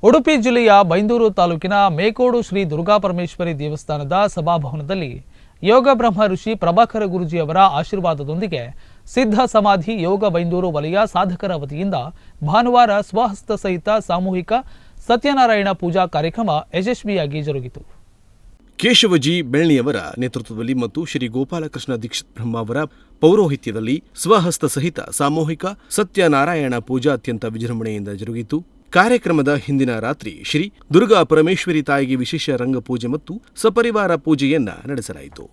ಉಡುಪಿ ಜಿಲ್ಲೆಯ ಬೈಂದೂರು ತಾಲೂಕಿನ ಮೇಕೋಡು ಶ್ರೀ ದುರ್ಗಾಪರಮೇಶ್ವರಿ ದೇವಸ್ಥಾನದ ಸಭಾಭವನದಲ್ಲಿ ಯೋಗ ಬ್ರಹ್ಮ ಋಷಿ ಪ್ರಭಾಕರ ಗುರೂಜಿಯವರ ಆಶೀರ್ವಾದದೊಂದಿಗೆ ಸಿದ್ಧ ಸಮಾಧಿ ಯೋಗ ಬೈಂದೂರು ವಲಯ ಸಾಧಕರ ವತಿಯಿಂದ ಭಾನುವಾರ ಸ್ವಹಸ್ತ ಸಹಿತ ಸಾಮೂಹಿಕ ಸತ್ಯನಾರಾಯಣ ಪೂಜಾ ಕಾರ್ಯಕ್ರಮ ಯಶಸ್ವಿಯಾಗಿ ಜರುಗಿತು. ಕೇಶವಜಿ ಬೆಳ್ಳಿಯವರ ನೇತೃತ್ವದಲ್ಲಿ ಮತ್ತು ಶ್ರೀ ಗೋಪಾಲಕೃಷ್ಣ ದೀಕ್ಷಿತ್ ಬ್ರಹ್ಮ ಅವರ ಪೌರೋಹಿತ್ಯದಲ್ಲಿ ಸ್ವಹಸ್ತ ಸಹಿತ ಸಾಮೂಹಿಕ ಸತ್ಯನಾರಾಯಣ ಪೂಜಾ ಅತ್ಯಂತ ವಿಜೃಂಭಣೆಯಿಂದ ಜರುಗಿತು. ಕಾರ್ಯಕ್ರಮದ ಹಿಂದಿನ ರಾತ್ರಿ ಶ್ರೀ ದುರ್ಗಾ ಪರಮೇಶ್ವರಿ ತಾಯಿಗೆ ವಿಶೇಷ ರಂಗಪೂಜೆ ಮತ್ತು ಸಪರಿವಾರ ಪೂಜೆಯನ್ನ ನಡೆಸಲಾಯಿತು.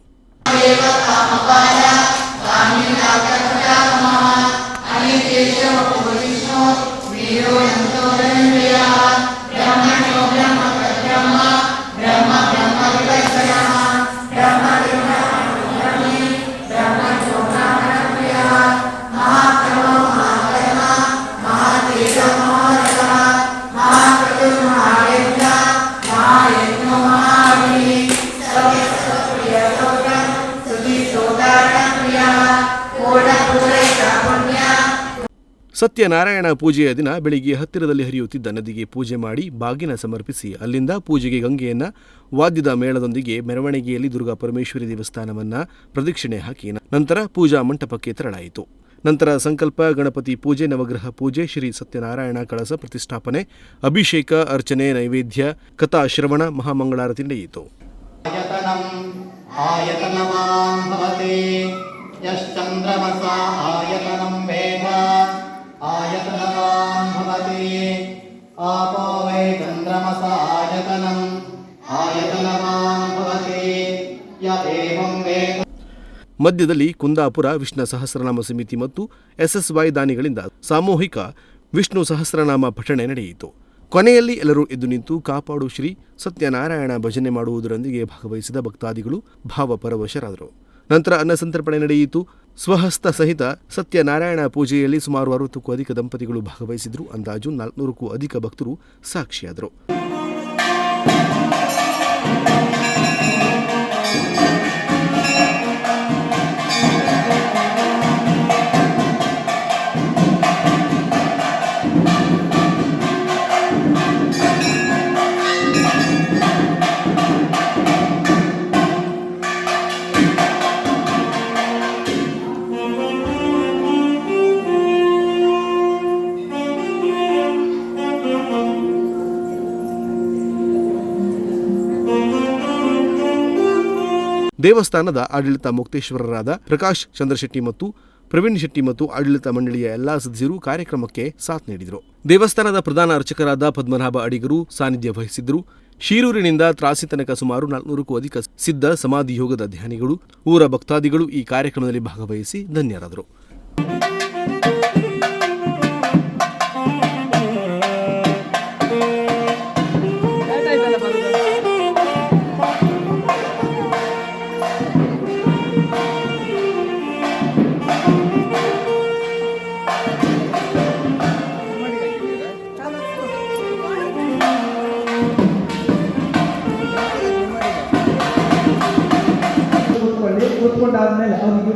ಸತ್ಯನಾರಾಯಣ ಪೂಜೆಯ ದಿನ ಬೆಳಿಗ್ಗೆ ಹತ್ತಿರದಲ್ಲಿ ಹರಿಯುತ್ತಿದ್ದ ನದಿಗೆ ಪೂಜೆ ಮಾಡಿ ಬಾಗಿನ ಸಮರ್ಪಿಸಿ ಅಲ್ಲಿಂದ ಪೂಜೆಗೆ ಗಂಗೆಯನ್ನ ವಾದ್ಯದ ಮೇಳದೊಂದಿಗೆ ಮೆರವಣಿಗೆಯಲ್ಲಿ ದುರ್ಗಾ ಪರಮೇಶ್ವರಿ ದೇವಸ್ಥಾನವನ್ನ ಪ್ರದಕ್ಷಿಣೆ ಹಾಕಿ ನಂತರ ಪೂಜಾ ಮಂಟಪಕ್ಕೆ ತೆರಳಾಯಿತು. ನಂತರ ಸಂಕಲ್ಪ, ಗಣಪತಿ ಪೂಜೆ, ನವಗ್ರಹ ಪೂಜೆ, ಶ್ರೀ ಸತ್ಯನಾರಾಯಣ ಕಳಸ ಪ್ರತಿಷ್ಠಾಪನೆ, ಅಭಿಷೇಕ, ಅರ್ಚನೆ, ನೈವೇದ್ಯ, ಕಥಾ ಶ್ರವಣ, ಮಹಾಮಂಗಳಾರತಿ ನಡೆಯಿತು. आयतनवान् भवति आपो वै चन्द्रमस आयतनम् आयतनवान् भवति य एवं वेद. ಮಧ್ಯದಲ್ಲಿ ಕುಂದಾಪುರ ವಿಷ್ಣು ಸಹಸ್ರನಾಮ ಸಮಿತಿ ಮತ್ತು SSY ದಾನಿಗಳಿಂದ ಸಾಮೂಹಿಕ ವಿಷ್ಣು ಸಹಸ್ರನಾಮ ಪಠಣೆ ನಡೆಯಿತು. ಕೊನೆಯಲ್ಲಿ ಎಲ್ಲರೂ ಎದ್ದು ನಿಂತು ಕಾಪಾಡು ಶ್ರೀ ಸತ್ಯನಾರಾಯಣ ಭಜನೆ ಮಾಡುವುದರೊಂದಿಗೆ ಭಾಗವಹಿಸಿದ ಭಕ್ತಾದಿಗಳು ಭಾವಪರವಶರಾದರು. ನಂತರ ಅನ್ನಸಂತರ್ಪಣೆ ನಡೆಯಿತು. ಸ್ವಹಸ್ತ ಸಹಿತ ಸತ್ಯನಾರಾಯಣ ಪೂಜೆಯಲ್ಲಿ ಸುಮಾರು 60ಕ್ಕೂ ಅಧಿಕ ದಂಪತಿಗಳು ಭಾಗವಹಿಸಿದ್ರು. ಅಂದಾಜು 400ಕ್ಕೂ ಅಧಿಕ ಭಕ್ತರು ಸಾಕ್ಷಿಯಾದರು. ದೇವಸ್ಥಾನದ ಆಡಳಿತ ಮುಕ್ತೇಶ್ವರರಾದ ಪ್ರಕಾಶ್ ಚಂದ್ರಶೆಟ್ಟಿ ಮತ್ತು ಪ್ರವೀಣ್ ಶೆಟ್ಟಿ ಮತ್ತು ಆಡಳಿತ ಮಂಡಳಿಯ ಎಲ್ಲಾ ಸದಸ್ಯರು ಕಾರ್ಯಕ್ರಮಕ್ಕೆ ಸಾಥ್ ನೀಡಿದರು. ದೇವಸ್ಥಾನದ ಪ್ರಧಾನ ಅರ್ಚಕರಾದ ಪದ್ಮನಾಭ ಅಡಿಗರು ಸಾನ್ನಿಧ್ಯ ವಹಿಸಿದ್ರು. ಶೀರೂರಿನಿಂದ ತ್ರಾಸಿ ತನಕ ಸುಮಾರು 400ಕ್ಕೂ ಅಧಿಕ ಸಿದ್ಧ ಸಮಾಧಿ ಯೋಗದ ಧ್ಯಾನಿಗಳು, ಊರ ಭಕ್ತಾದಿಗಳು ಈ ಕಾರ್ಯಕ್ರಮದಲ್ಲಿ ಭಾಗವಹಿಸಿ ಧನ್ಯರಾದರು. ಕೂತ್ಕೊಂಡಾದ್ಮೇಲೆ ಅವನಿಗೆ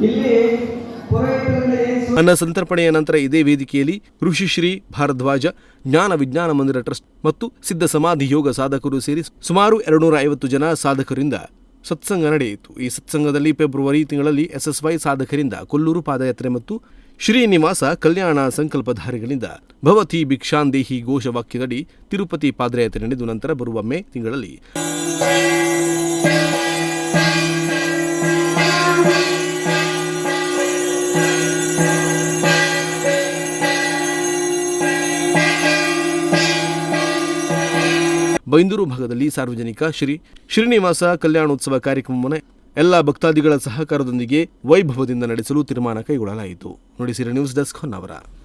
ಇಲ್ಲಿ ಅನ್ನ ಸಂತರ್ಪಣೆಯ ನಂತರ ಇದೇ ವೇದಿಕೆಯಲ್ಲಿ ಋಷಿಶ್ರೀ ಭಾರದ್ವಾಜ ಜ್ಞಾನ ವಿಜ್ಞಾನ ಮಂದಿರ ಟ್ರಸ್ಟ್ ಮತ್ತು ಸಿದ್ಧ ಸಮಾಧಿ ಯೋಗ ಸಾಧಕರು ಸೇರಿ ಸುಮಾರು 250 ಜನ ಸಾಧಕರಿಂದ ಸತ್ಸಂಗ ನಡೆಯಿತು. ಈ ಸತ್ಸಂಗದಲ್ಲಿ ಫೆಬ್ರವರಿ ತಿಂಗಳಲ್ಲಿ SSY ಸಾಧಕರಿಂದ ಕೊಲ್ಲೂರು ಪಾದಯಾತ್ರೆ ಮತ್ತು ಶ್ರೀನಿವಾಸ ಕಲ್ಯಾಣ ಸಂಕಲ್ಪಧಾರಿಗಳಿಂದ ಭವತಿ ಭಿಕ್ಷಾಂದೇಹಿ ಘೋಷವಾಕ್ಯದಡಿ ತಿರುಪತಿ ಪಾದಯಾತ್ರೆ ನಡೆದು ನಂತರ ಬರುವ ಮೇ ತಿಂಗಳಲ್ಲಿ ಬೈಂದೂರು ಭಾಗದಲ್ಲಿ ಸಾರ್ವಜನಿಕ ಶ್ರೀನಿವಾಸ ಕಲ್ಯಾಣೋತ್ಸವ ಕಾರ್ಯಕ್ರಮವನ್ನು ಎಲ್ಲ ಭಕ್ತಾದಿಗಳ ಸಹಕಾರದೊಂದಿಗೆ ವೈಭವದಿಂದ ನಡೆಸಲು ತೀರ್ಮಾನ ಕೈಗೊಳ್ಳಲಾಯಿತು. ನೋಡಿ, ಸಿರಿ ನ್ಯೂಸ್ ಡೆಸ್ಕ್ ಹೊನ್ನಾವರ.